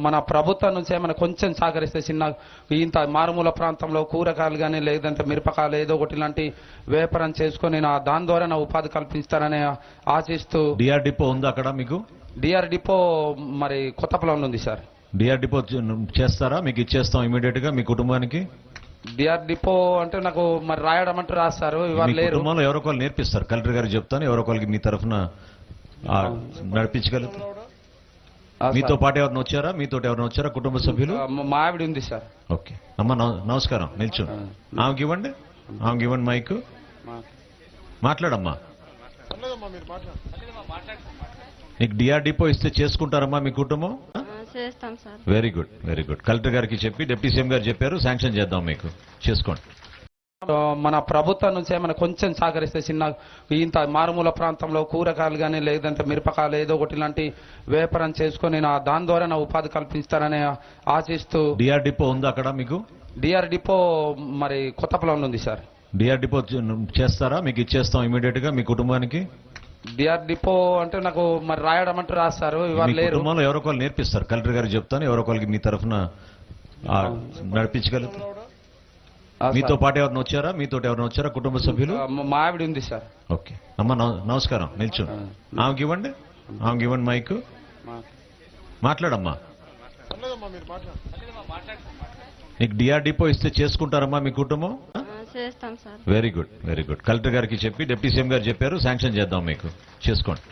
మన ప్రభుత్వం నుంచి ఏమైనా కొంచెం సహకరిస్తే చిన్న ఇంత మారుమూల ప్రాంతంలో కూరగాయలు కానీ లేదంటే మిరపకాయలు ఏదో ఒకటి ఇలాంటి వ్యాపారం చేసుకొని దాని ద్వారా నా ఉపాధి కల్పిస్తారని ఆశిస్తూ. డిఆర్ డిపో ఉందా అక్కడ మీకు? డిఆర్ డిపో మరి కొత్తపల్లిలో ఉంది సార్. డిఆర్ డిపో చేస్తారా? మీకు ఇచ్చేస్తాం ఇమీడియట్ గా మీ కుటుంబానికి. డిఆర్ డిపో అంటే నాకు మరి రాయడం అంటే రాస్తారు, ఇవాళ లేరు. కుటుంబంలో ఎవరో ఒకరు నేర్పిస్తారు, కలెక్టర్ గారికి చెప్తాను, ఎవరో ఒకరికి మీ తరఫున నడిపించగలుగుతారు. మీతో పాటు ఎవరిని వచ్చారా? మీతో ఎవరైనా వచ్చారా కుటుంబ సభ్యులు? మా ఆవిడ ఉంది సార్. ఓకే అమ్మ నమస్కారం, నిల్చో. ఆమెకి ఇవ్వండి, ఆమెకి ఇవ్వండి మైక్, మాట్లాడమ్మా. మీకు డిఆర్ డిపో ఇస్తే చేసుకుంటారమ్మా మీ కుటుంబం? చేస్తాం sir. Very good, very good. Collector గారికి చెప్పి డిప్యూటీ సీఎం గారు చెప్పారు, శాంక్షన్ చేద్దాం మీకు, చేసుకోండి. మన ప్రభుత్వం నుంచి ఏమైనా కొంచెం సహకరిస్తే చిన్న ఇంత మారుమూల ప్రాంతంలో కూరగాయలు కానీ లేదంటే మిరపకాయలు ఏదో ఒకటి ఇలాంటి వ్యాపారం చేసుకొని దాని ద్వారా నా ఉపాధి కల్పిస్తారని ఆశిస్తూ. డిఆర్ డిపో ఉందా అక్కడ మీకు? డిఆర్ డిపో మరి కొత్తపల్లిలో ఉంది సార్. డిఆర్ డిపో చేస్తారా? మీకు ఇచ్చేస్తాం ఇమీడియట్ గా మీ కుటుంబానికి. డిఆర్ డిపో అంటే నాకు మరి రాయడం అంటే రాస్తారు, ఇవాళ లేరు. కుటుంబంలో ఎవరో ఒకరు నేర్పిస్తారు, కలెక్టర్ గారికి చెప్తాను, ఎవరో ఒకరికి మీ తరఫున నడిపించగలుగుతారు. మీతో పాటు ఎవరైనా వచ్చారా? మీతో ఎవరైనా వచ్చారా కుటుంబ సభ్యులు? మా ఆవిడ ఉంది సార్. ఓకే అమ్మ నమస్కారం, నిల్చో. ఆమెకి ఇవ్వండి, ఆమెకి ఇవ్వండి మైక్, మాట్లాడమ్మా. మీకు డిఆర్ డిపో ఇస్తే చేసుకుంటారమ్మా మీ కుటుంబం? చేస్తాం sir. Very good, very good. Collector గారికి చెప్పి డిప్యూటీ సీఎం గారు చెప్పారు, శాంక్షన్ చేద్దాం మీకు, చేసుకోండి.